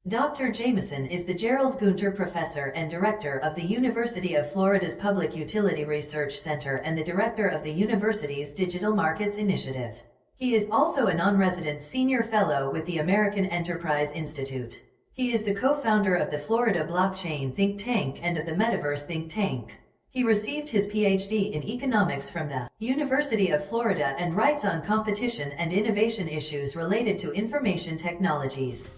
Dr. Jamison is the Gerald Gunter Professor and Director of the University of Florida's Public Utility Research Center and the Director of the university's Digital Markets Initiative. He is also a non-resident Senior Fellow with the American Enterprise Institute. He is the co-founder of the Florida Blockchain Think Tank and of the Metaverse Think Tank. He received his Ph.D. in economics from the University of Florida and writes on competition and innovation issues related to information technologies.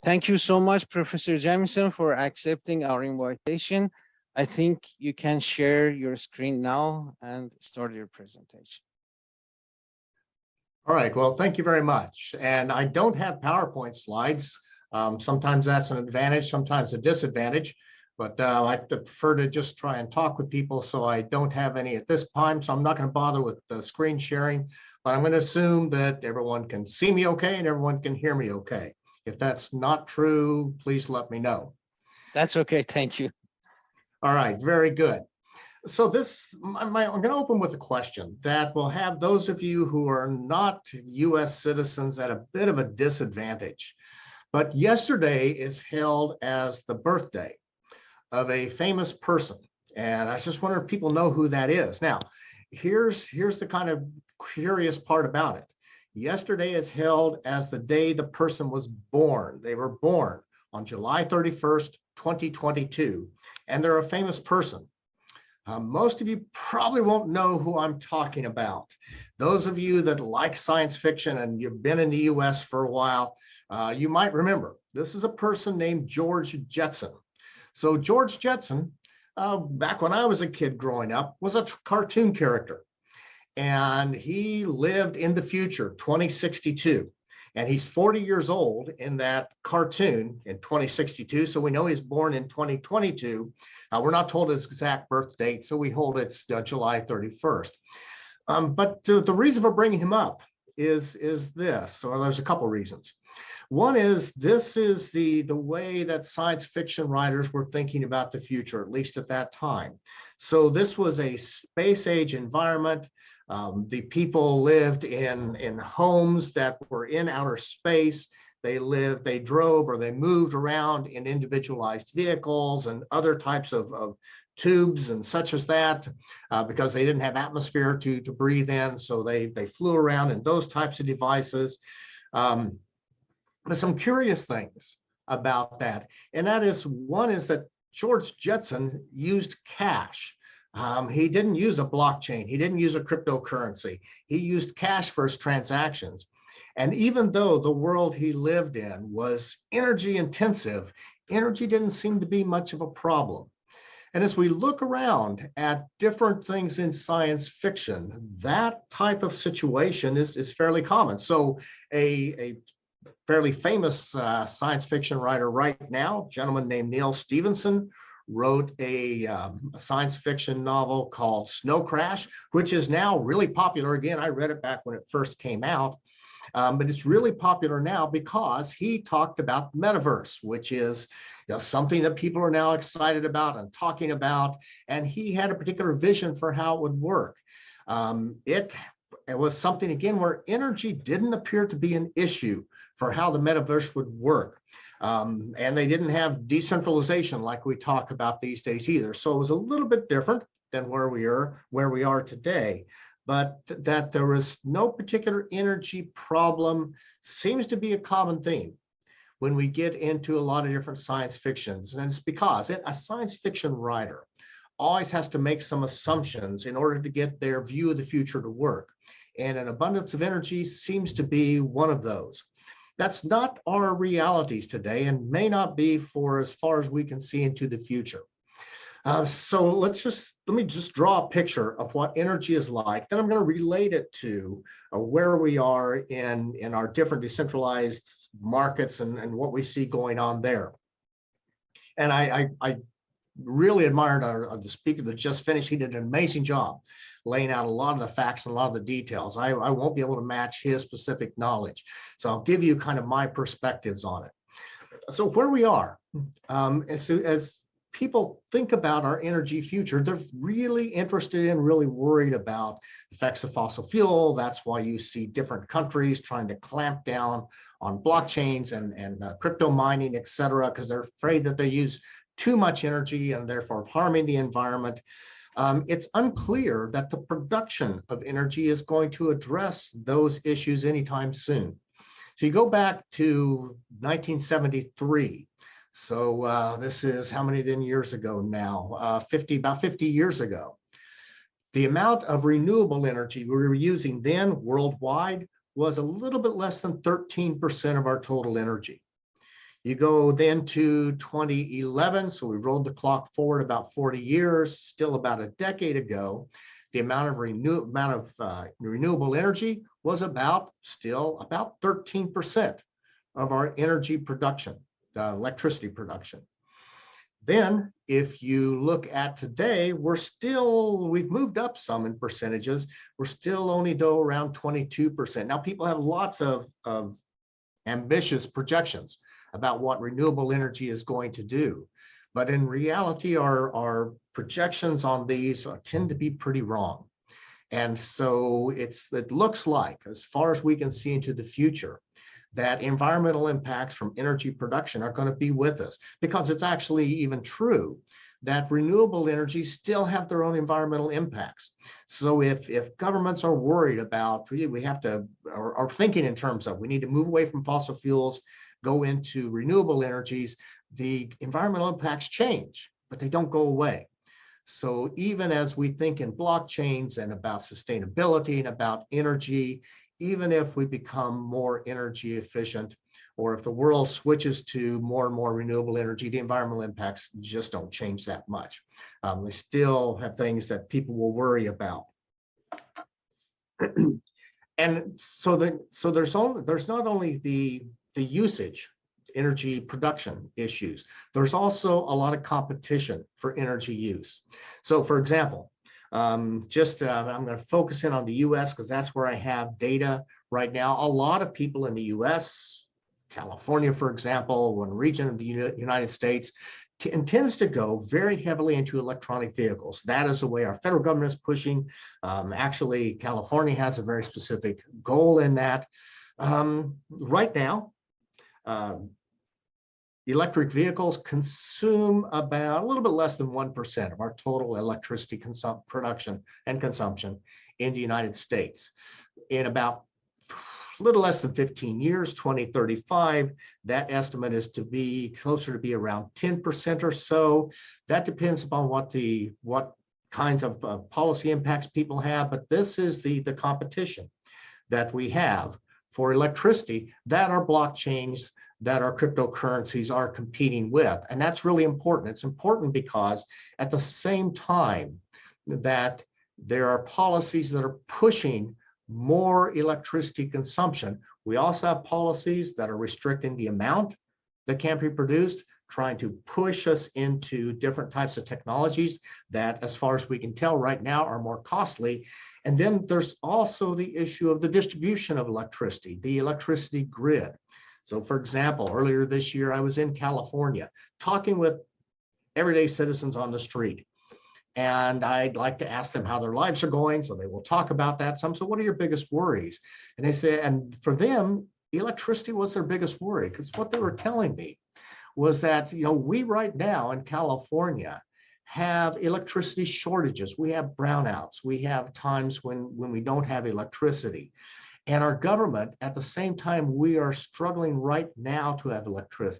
Thank you so much, Professor Jamison, for accepting our invitation. I think you can share your screen now and start your presentation. All right, well, thank you very much. And I don't have PowerPoint slides. Sometimes that's an advantage, sometimes a disadvantage, but I prefer to just try and talk with people, so I don't have any at this time, so I'm not going to bother with the screen sharing, but I'm going to assume that everyone can see me okay and everyone can hear me okay. If that's not true, please let me know. That's okay, thank you. All right, very good. So I'm going to open with a question that will have those of you who are not US citizens at a bit of a disadvantage. But yesterday is held as the birthday of a famous person. And I just wonder if people know who that is. Now, here's the kind of curious part about it. Yesterday is held as the day the person was born. They were born on July 31st, 2022, and they're a famous person. Most of you probably won't know who I'm talking about. Those of you that like science fiction and you've been in the US for a while, you might remember this is a person named George Jetson. So George Jetson, back when I was a kid growing up, was a cartoon character. And he lived in the future, 2062. And he's 40 years old in that cartoon in 2062. So we know he's born in 2022. We're not told his exact birth date, so we hold it's July 31st. But the reason for bringing him up is this, or there's a couple reasons. One is this is the way that science fiction writers were thinking about the future, at least at that time. So this was a space age environment. The people lived in homes that were in outer space. They drove or they moved around in individualized vehicles and other types of tubes and such as that, because they didn't have atmosphere to breathe in. So they flew around in those types of devices. But some curious things about that. And that is, one is that George Jetson used cash. He didn't use a blockchain. He didn't use a cryptocurrency. He used cash for his transactions. And even though the world he lived in was energy intensive, energy didn't seem to be much of a problem. And as we look around at different things in science fiction, that type of situation is fairly common. So a fairly famous science fiction writer right now, a gentleman named Neil Stephenson, wrote a science fiction novel called Snow Crash, which is now really popular. Again, I read it back when it first came out, but it's really popular now because he talked about the metaverse, which is something that people are now excited about and talking about. And he had a particular vision for how it would work. It was something, again, where energy didn't appear to be an issue for how the metaverse would work. And they didn't have decentralization like we talk about these days either. So it was a little bit different than where we are today. But that there was no particular energy problem seems to be a common theme when we get into a lot of different science fictions. And it's because a science fiction writer always has to make some assumptions in order to get their view of the future to work. And an abundance of energy seems to be one of those. That's not our realities today and may not be for as far as we can see into the future. So let me just draw a picture of what energy is like. Then I'm going to relate it to where we are in our different decentralized markets and what we see going on there. And I really admired the speaker that just finished. He did an amazing job laying out a lot of the facts and a lot of the details. I won't be able to match his specific knowledge. So I'll give you kind of my perspectives on it. So where we are, as people think about our energy future, they're really interested and really worried about effects of fossil fuel. That's why you see different countries trying to clamp down on blockchains and crypto mining, et cetera, because they're afraid that they use too much energy and therefore harming the environment. It's unclear that the production of energy is going to address those issues anytime soon. So you go back to 1973. So this is how many then years ago now? About 50 years ago. The amount of renewable energy we were using then worldwide was a little bit less than 13% of our total energy. You go then to 2011, so we rolled the clock forward about 40 years, still about a decade ago. The amount of renewable energy was still about 13% of our energy production, electricity production. Then, if you look at today, we've moved up some in percentages. We're still only though around 22%. Now, people have lots of ambitious projections about what renewable energy is going to do. But in reality, our projections on these tend to be pretty wrong. And so it looks like, as far as we can see into the future, that environmental impacts from energy production are going to be with us, because it's actually even true that renewable energies still have their own environmental impacts. So if governments are worried about, we have to, are thinking in terms of, we need to move away from fossil fuels, go into renewable energies, the environmental impacts change, but they don't go away. So even as we think in blockchains and about sustainability and about energy, even if we become more energy efficient, or if the world switches to more and more renewable energy, the environmental impacts just don't change that much. We still have things that people will worry about. And so there's not only the usage, energy production issues, there's also a lot of competition for energy use. So for example, I'm going to focus in on the US because that's where I have data right now. A lot of people in the US, California, for example, one region of the United States, tends to go very heavily into electronic vehicles. That is the way our federal government is pushing. Actually, California has a very specific goal in that. Right now, electric vehicles consume about a little bit less than 1% of our total electricity production and consumption in the United States. In about a little less than 15 years, 2035, that estimate is to be closer to be around 10% or so. That depends upon what kinds of policy impacts people have, but this is the competition that we have for electricity that our blockchains, that our cryptocurrencies are competing with. And that's really important. It's important because at the same time that there are policies that are pushing more electricity consumption, we also have policies that are restricting the amount that can be produced, trying to push us into different types of technologies that, as far as we can tell right now, are more costly. And then there's also the issue of the distribution of electricity, the electricity grid. So for example, earlier this year, I was in California talking with everyday citizens on the street. And I'd like to ask them how their lives are going. So they will talk about that some. So what are your biggest worries? And they say, and for them, electricity was their biggest worry, because what they were telling me was that, we right now in California have electricity shortages. We have brownouts. We have times when we don't have electricity. And our government, at the same time we are struggling right now to have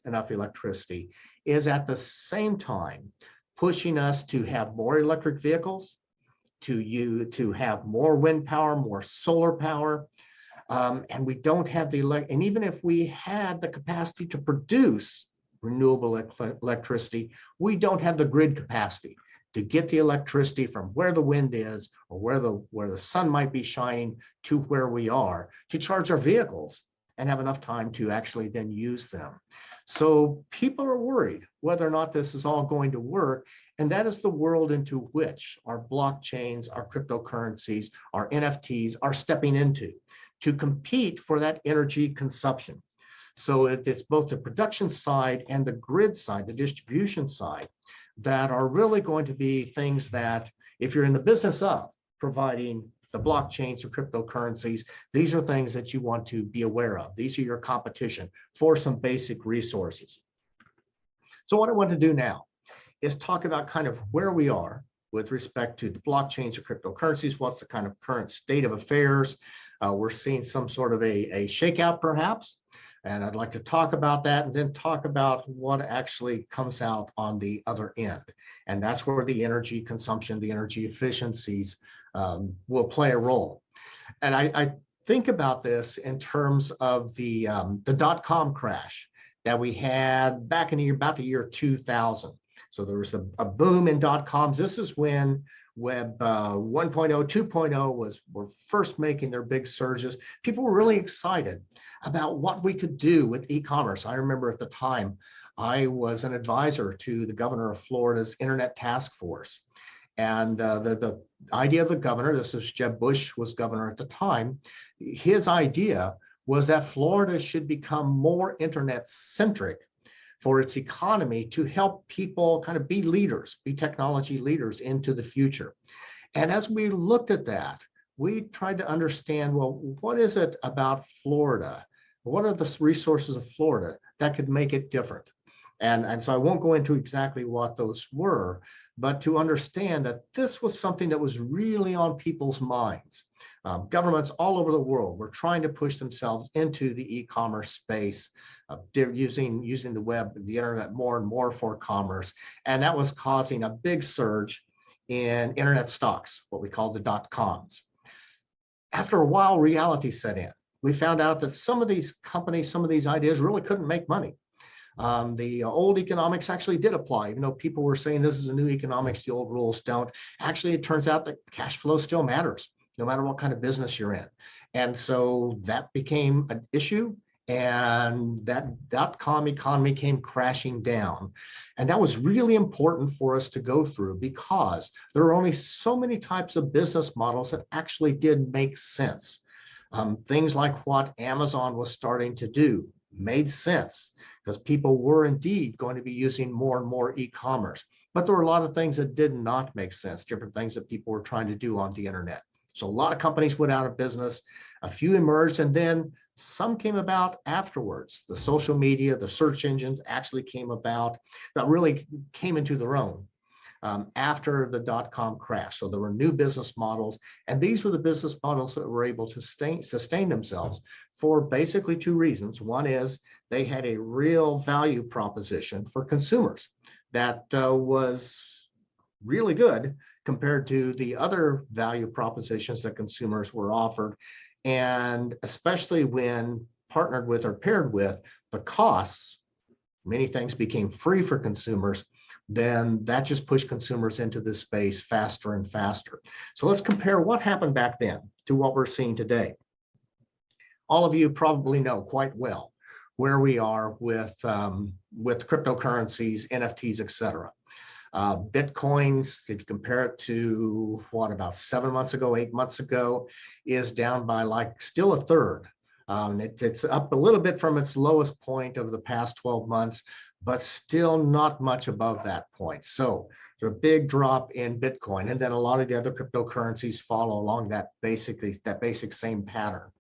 enough electricity, is at the same time pushing us to have more electric vehicles, to have more wind power, more solar power. And we don't have and even if we had the capacity to produce renewable electricity, we don't have the grid capacity to get the electricity from where the wind is or where the sun might be shining to where we are to charge our vehicles and have enough time to actually then use them. So people are worried whether or not this is all going to work. And that is the world into which our blockchains, our cryptocurrencies, our NFTs are stepping into to compete for that energy consumption. So it's both the production side and the grid side, the distribution side, that are really going to be things that, if you're in the business of providing the blockchains or cryptocurrencies, these are things that you want to be aware of. These are your competition for some basic resources. So what I want to do now is talk about kind of where we are with respect to the blockchains or cryptocurrencies. What's the kind of current state of affairs? We're seeing some sort of a shakeout perhaps. And I'd like to talk about that and then talk about what actually comes out on the other end. And that's where the energy consumption, the energy efficiencies will play a role. And I think about this in terms of the dot-com crash that we had back in about the year 2000. So there was a boom in dot-coms. This is when Web 1.0, 2.0 were first making their big surges. People were really excited about what we could do with e-commerce. I remember at the time, I was an advisor to the governor of Florida's Internet Task Force. And the idea of the governor, this is Jeb Bush was governor at the time, his idea was that Florida should become more internet-centric for its economy to help people kind of be leaders, be technology leaders into the future. And as we looked at that, we tried to understand, well, what is it about Florida? What are the resources of Florida that could make it different? And so I won't go into exactly what those were, but to understand that this was something that was really on people's minds. Governments all over the world were trying to push themselves into the e-commerce space, using the web, the internet more and more for commerce. And that was causing a big surge in internet stocks, what we call the dot-coms. After a while, reality set in. We found out that some of these companies, some of these ideas really couldn't make money. The old economics actually did apply, even though people were saying this is a new economics, the old rules don't. Actually, it turns out that cash flow still matters, no matter what kind of business you're in. And so that became an issue, and that dot-com economy came crashing down. And that was really important for us to go through because there are only so many types of business models that actually did make sense. Things like what Amazon was starting to do made sense because people were indeed going to be using more and more e-commerce. But there were a lot of things that did not make sense, different things that people were trying to do on the internet. So a lot of companies went out of business, a few emerged, and then some came about afterwards. The social media, the search engines actually came about that really came into their own after the dot-com crash. So there were new business models, and these were the business models that were able to sustain themselves for basically two reasons. One is they had a real value proposition for consumers that was really good compared to the other value propositions that consumers were offered. And especially when partnered with or paired with the costs, many things became free for consumers, then that just pushed consumers into this space faster and faster. So let's compare what happened back then to what we're seeing today. All of you probably know quite well where we are with cryptocurrencies, NFTs, et cetera. Bitcoins, if you compare it to what, about 7 months ago, 8 months ago, is down by like still a third. It's up a little bit from its lowest point over the past 12 months, but still not much above that point. So there's a big drop in Bitcoin, and then a lot of the other cryptocurrencies follow along that basic same pattern.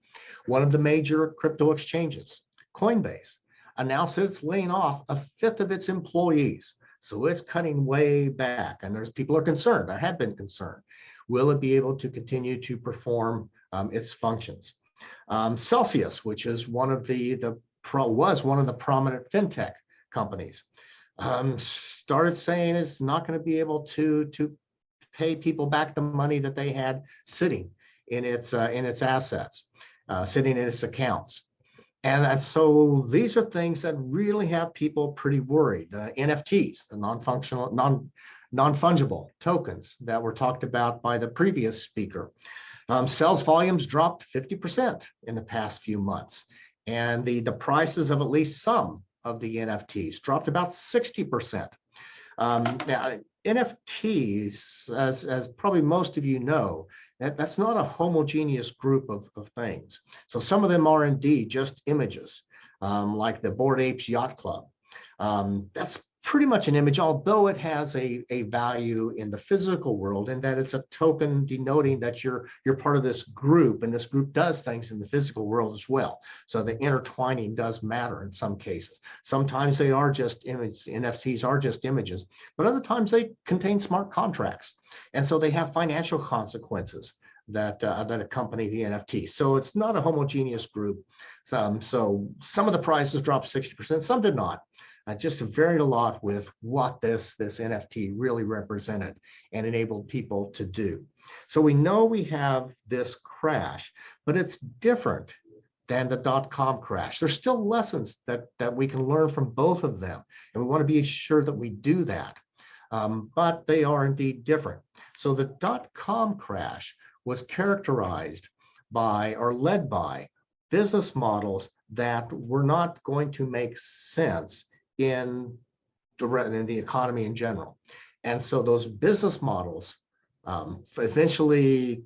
One of the major crypto exchanges, Coinbase, announced that it's laying off a fifth of its employees. So it's cutting way back, and people are concerned, or have been concerned. Will it be able to continue to perform its functions? Celsius, which is one of was one of the prominent fintech companies, started saying it's not going to be able to pay people back the money that they had sitting in its assets, sitting in its accounts. And so these are things that really have people pretty worried. The NFTs, the non-fungible tokens that were talked about by the previous speaker. Sales volumes dropped 50% in the past few months. And the prices of at least some of the NFTs dropped about 60%. Now, NFTs, as probably most of you know, that's not a homogeneous group of things. So some of them are indeed just images, like the Bored Apes Yacht Club. That's pretty much an image, although it has a value in the physical world, in that it's a token denoting that you're part of this group, and this group does things in the physical world as well. So the intertwining does matter in some cases. Sometimes they are just images, NFTs are just images, but other times they contain smart contracts. And so they have financial consequences that accompany the NFT. So it's not a homogeneous group. So some of the prices dropped 60%, some did not. Just varied a lot with what this NFT really represented and enabled people to do. So we know we have this crash, but it's different than the dot-com crash. There's still lessons that we can learn from both of them, and we want to be sure that we do that. But they are indeed different. So the dot-com crash was characterized by, or led by, business models that were not going to make sense in the economy in general. And so those business models, eventually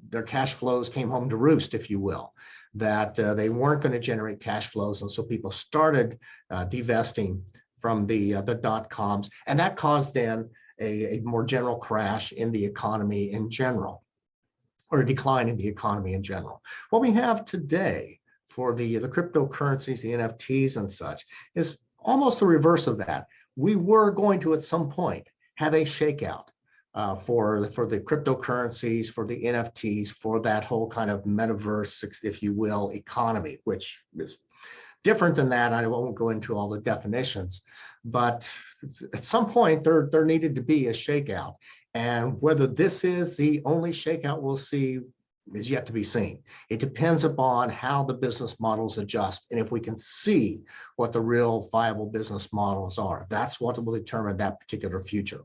their cash flows came home to roost, if you will, that they weren't going to generate cash flows. And so people started divesting from the dot-coms, and that caused then a more general crash in the economy in general, or a decline in the economy in general. What we have today for the cryptocurrencies, the NFTs and such, is almost the reverse of that. We were going to, at some point, have a shakeout for the cryptocurrencies, for the NFTs, for that whole kind of metaverse, if you will, economy, which is different than that. I won't go into all the definitions, but at some point there needed to be a shakeout. And whether this is the only shakeout we'll see is yet to be seen. It depends upon how the business models adjust, and if we can see what the real viable business models are. That's what will determine that particular future.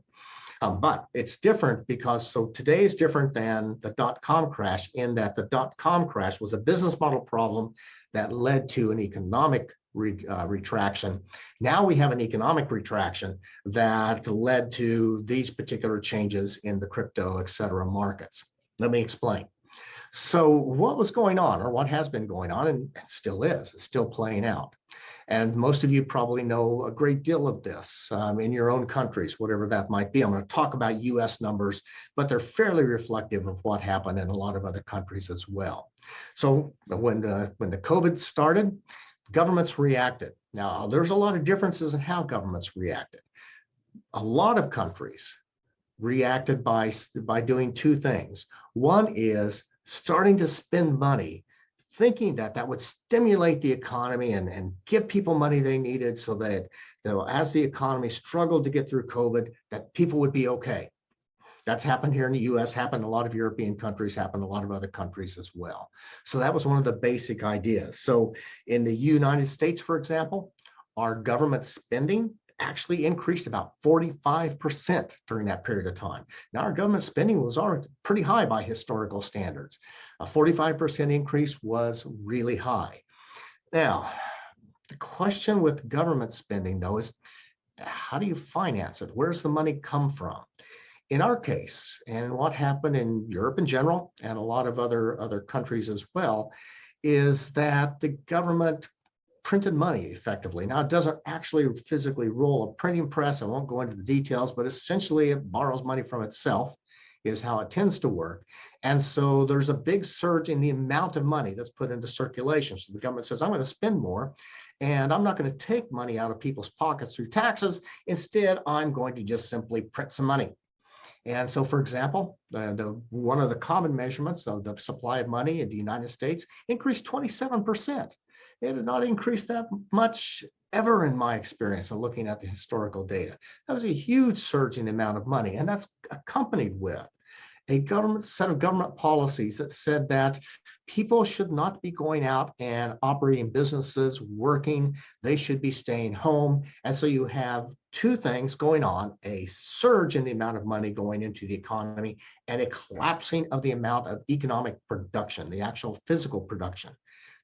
But it's different because, so today is different than the dot-com crash, in that the dot-com crash was a business model problem that led to an economic retraction. Now we have an economic retraction that led to these particular changes in the crypto, et cetera, markets. Let me explain. So what was going on, or what has been going on, and still is, it's still playing out. And most of you probably know a great deal of this in your own countries, whatever that might be. I'm going to talk about US numbers, but they're fairly reflective of what happened in a lot of other countries as well. So when the COVID started, governments reacted. Now, there's a lot of differences in how governments reacted. A lot of countries reacted by doing two things. One is starting to spend money, thinking that that would stimulate the economy and give people money they needed, so that, you know, as the economy struggled to get through COVID, that people would be okay. That's happened here in the US, happened in a lot of European countries, happened in a lot of other countries as well. So that was one of the basic ideas. So in the United States, for example, our government spending actually increased about 45% during that period of time. Now, our government spending was already pretty high by historical standards. A 45% increase was really high. Now, the question with government spending, though, is how do you finance it? Where's the money come from? In our case, and what happened in Europe in general, and a lot of other countries as well, is that the government printed money effectively. Now, it doesn't actually physically roll a printing press. I won't go into the details, but essentially it borrows money from itself, is how it tends to work. And so there's a big surge in the amount of money that's put into circulation. So the government says, I'm going to spend more, and I'm not going to take money out of people's pockets through taxes. Instead, I'm going to just simply print some money. And so, for example, one of the common measurements of the supply of money in the United States increased 27%. It had not increased that much ever in my experience of looking at the historical data. That was a huge surge in the amount of money, and that's accompanied with a set of government policies that said that people should not be going out and operating businesses, working. They should be staying home. And so you have two things going on: a surge in the amount of money going into the economy, and a collapsing of the amount of economic production, the actual physical production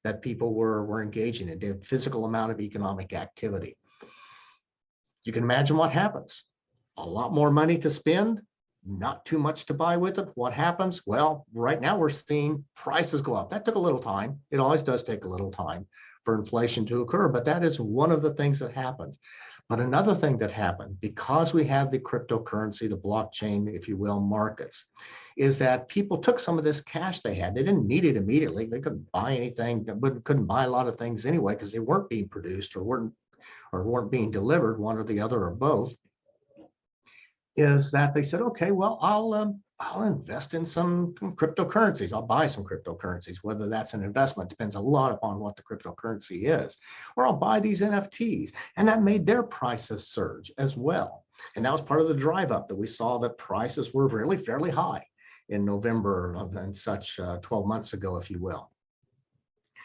that people were engaging in, the physical amount of economic activity. You can imagine what happens a lot more money to spend, not too much to buy with it. What happens? Well, right now we're seeing prices go up. That took a little time. It always does take a little time for inflation to occur, but that is one of the things that happens. But another thing that happened, because we have the cryptocurrency, the blockchain, if you will, markets, is that people took some of this cash they had. They didn't need it immediately. They couldn't buy anything, couldn't buy a lot of things anyway, because they weren't being produced or weren't being delivered, one or the other or both. Is that they said, okay, well, I'll invest in some cryptocurrencies. I'll buy some cryptocurrencies, whether that's an investment, depends a lot upon what the cryptocurrency is, or I'll buy these NFTs. And that made their prices surge as well. And that was part of the drive up that we saw that prices were really fairly high in November and such 12 months ago, if you will.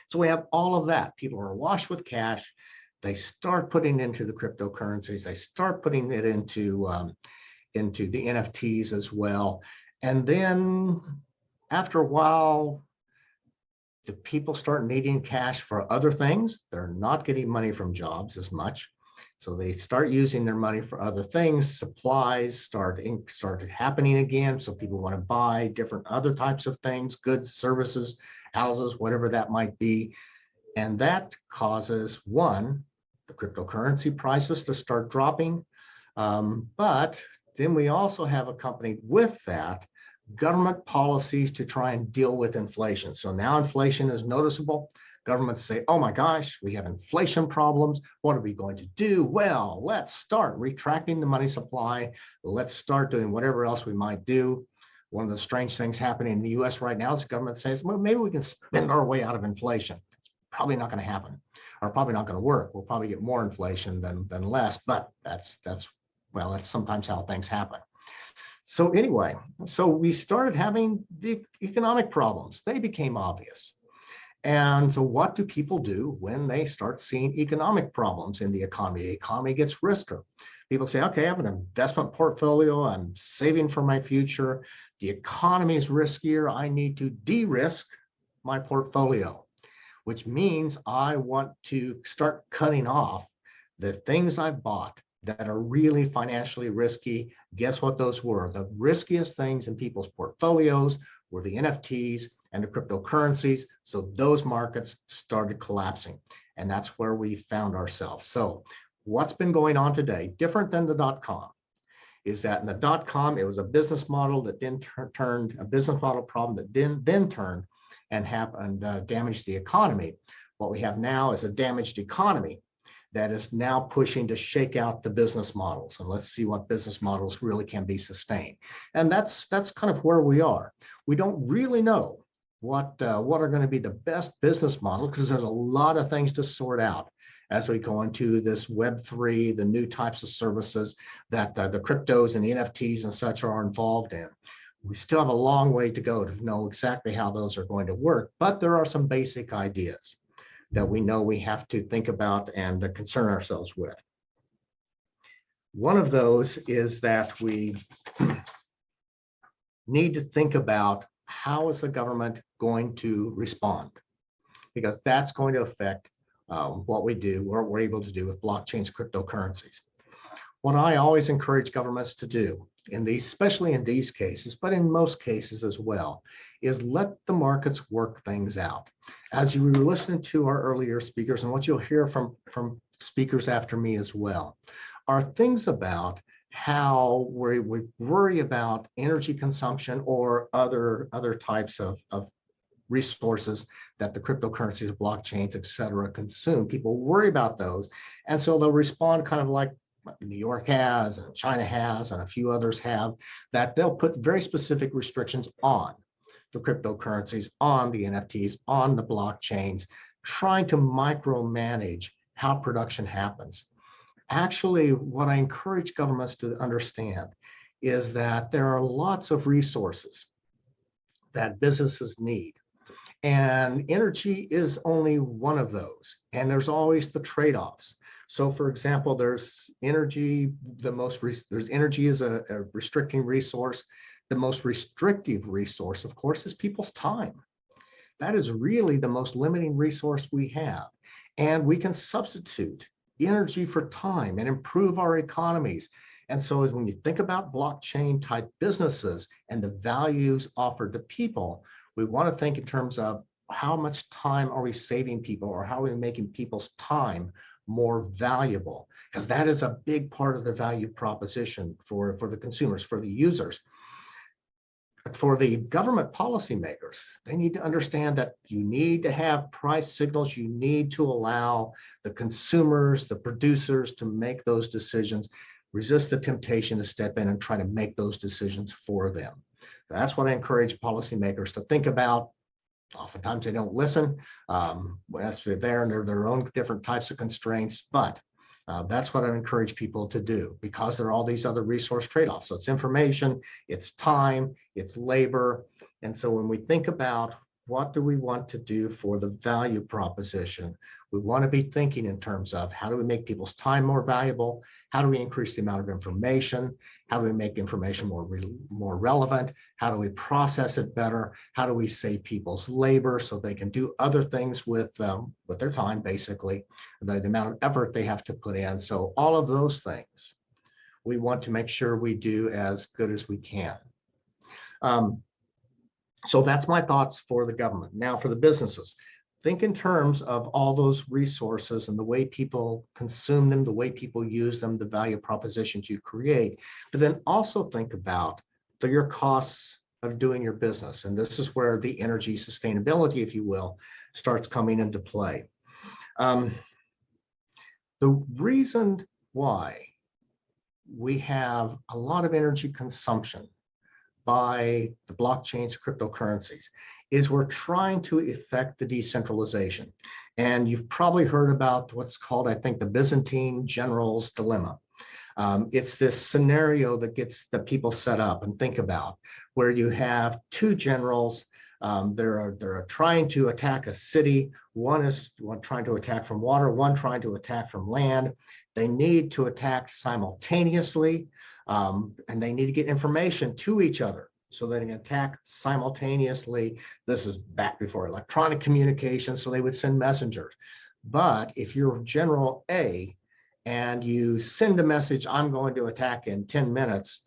So we have all of that. People are awash with cash. They start putting into the cryptocurrencies. They start putting it into the NFTs as well. And then after a while, the people start needing cash for other things. They're not getting money from jobs as much. So they start using their money for other things. Supplies start happening again. So people want to buy different other types of things, goods, services, houses, whatever that might be. And that causes, one, the cryptocurrency prices to start dropping. But then we also have accompanied with that government policies to try and deal with inflation. So now inflation is noticeable. Governments say, oh my gosh, we have inflation problems. What are we going to do? Well, let's start retracting the money supply. Let's start doing whatever else we might do. One of the strange things happening in the US right now is the government says, well, maybe we can spend our way out of inflation. It's probably not going to happen, or probably not going to work. We'll probably get more inflation than less, but that's sometimes how things happen. So anyway, so we started having the economic problems. They became obvious. And so what do people do when they start seeing economic problems in the economy? The economy gets riskier. People say, okay, I have an investment portfolio. I'm saving for my future. The economy is riskier. I need to de-risk my portfolio, which means I want to start cutting off the things I've bought that are really financially risky. Guess what those were? The riskiest things in people's portfolios were the NFTs and the cryptocurrencies. So those markets started collapsing. And that's where we found ourselves. So what's been going on today, different than the .com, is that in the .com, it was a business model that then turned a business model problem that then turned and damaged the economy. What we have now is a damaged economy that is now pushing to shake out the business models, and let's see what business models really can be sustained. And that's kind of where we are. We don't really know what are going to be the best business model, because there's a lot of things to sort out as we go into this Web3, the new types of services that the cryptos and the NFTs and such are involved in. We still have a long way to go to know exactly how those are going to work, but there are some basic ideas that we know we have to think about and concern ourselves with. One of those is that we need to think about how is the government going to respond, because that's going to affect what we do, what we're able to do with blockchains, cryptocurrencies. What I always encourage governments to do in these, especially in these cases, but in most cases as well, is let the markets work things out. As you were listening to our earlier speakers, and what you'll hear from speakers after me as well, are things about how we worry about energy consumption or other types of resources that the cryptocurrencies, blockchains, et cetera, consume. People worry about those. And so they'll respond kind of like New York has, and China has, and a few others have, that they'll put very specific restrictions on the cryptocurrencies, on the NFTs, on the blockchains, trying to micromanage how production happens. Actually, what I encourage governments to understand is that there are lots of resources that businesses need. And energy is only one of those. And there's always the trade-offs. So for example, there's energy, there's energy as a restricting resource. The most restrictive resource, of course, is people's time. That is really the most limiting resource we have. And we can substitute energy for time and improve our economies And so as when you think about blockchain type businesses and the values offered to people, we want to think in terms of how much time are we saving people, or how are we making people's time more valuable? Because that is a big part of the value proposition for the consumers, for the users. For the government policymakers, they need to understand that you need to have price signals. You need to allow the consumers, the producers to make those decisions, resist the temptation to step in and try to make those decisions for them. That's what I encourage policymakers to think about. Oftentimes they don't listen. As they're there and they're their own different types of constraints, but that's what I encourage people to do, because there are all these other resource trade-offs. So it's information, it's time, it's labor. And so when we think about what do we want to do for the value proposition, we want to be thinking in terms of how do we make people's time more valuable? How do we increase the amount of information? How do we make information more relevant? How do we process it better? How do we save people's labor so they can do other things with their time, basically, the amount of effort they have to put in. So all of those things, we want to make sure we do as good as we can. So that's my thoughts for the government. Now for the businesses. Think in terms of all those resources and the way people consume them, the way people use them, the value propositions you create, but then also think about your costs of doing your business. And this is where the energy sustainability, if you will, starts coming into play. The reason why we have a lot of energy consumption by the blockchains, cryptocurrencies, is we're trying to effect the decentralization. And you've probably heard about what's called, I think, the Byzantine general's dilemma. It's this scenario that gets the people set up and think about, where you have two generals. They're trying to attack a city. One is trying to attack from water, one trying to attack from land. They need to attack simultaneously, and they need to get information to each other so they can attack simultaneously. This is back before electronic communication, so they would send messengers. But if you're General A and you send a message, I'm going to attack in 10 minutes,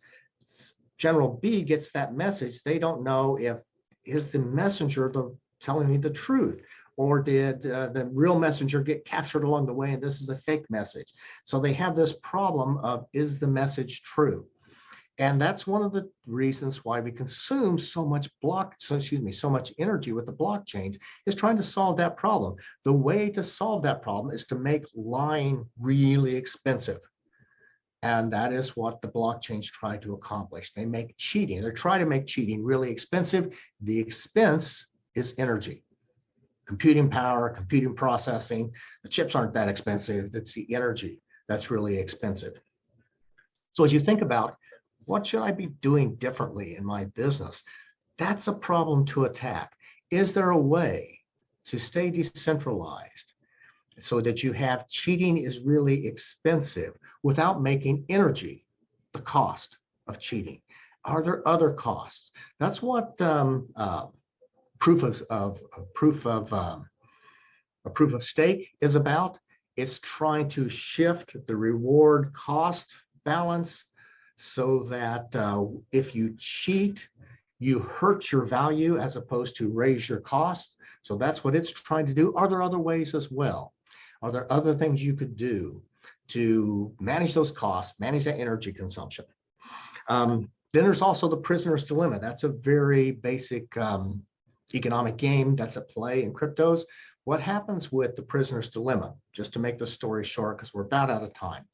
General B gets that message. They don't know if is the messenger telling me the truth, or did the real messenger get captured along the way and this is a fake message. So they have this problem of, is the message true? And that's one of the reasons why we consume so much so much energy with the blockchains, is trying to solve that problem. The way to solve that problem is to make lying really expensive. And that is what the blockchains try to accomplish. They make cheating. They're trying to make cheating really expensive. The expense is energy, computing power, computing processing. The chips aren't that expensive. It's the energy that's really expensive. So as you think about, what should I be doing differently in my business? That's a problem to attack. Is there a way to stay decentralized so that you have cheating is really expensive without making energy the cost of cheating? Are there other costs? That's what proof of stake is about. It's trying to shift the reward cost balance so that if you cheat, you hurt your value as opposed to raise your costs. So that's what it's trying to do. Are there other ways as well? Are there other things you could do to manage those costs, manage that energy consumption? Then there's also the prisoner's dilemma. That's a very basic economic game that's at play in cryptos. What happens with the prisoner's dilemma, just to make the story short, because we're about out of time,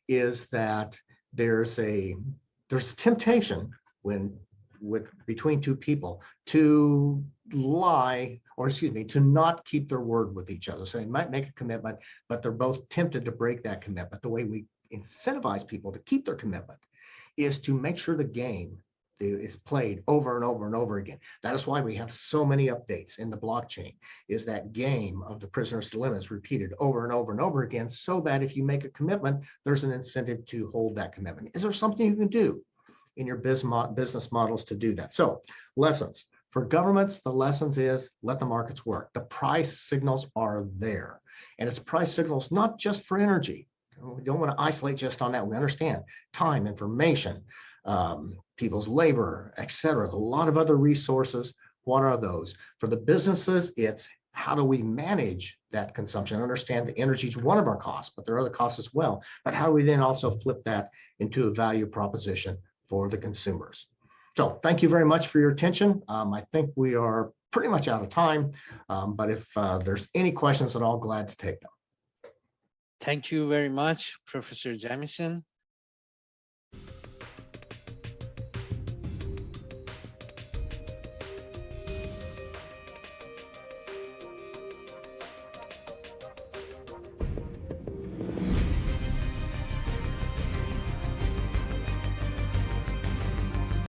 is that there's temptation between two people to lie, or to not keep their word with each other. So they might make a commitment, but they're both tempted to break that commitment. The way we incentivize people to keep their commitment is to make sure the game is played over and over and over again. That is why we have so many updates in the blockchain, is that game of the prisoner's dilemma is repeated over and over and over again, so that if you make a commitment, there's an incentive to hold that commitment. Is there something you can do in your business models to do that? So lessons. For governments, the lessons is let the markets work. The price signals are there. And it's price signals not just for energy. We don't want to isolate just on that. We understand time, information, people's labor, etc. A lot of other resources. What are those? For the businesses, it's how do we manage that consumption? Understand the energy is one of our costs, but there are other costs as well. But how do we then also flip that into a value proposition for the consumers? So thank you very much for your attention. I think we are pretty much out of time, but if there's any questions at all, glad to take them. Thank you very much, Professor Jamison.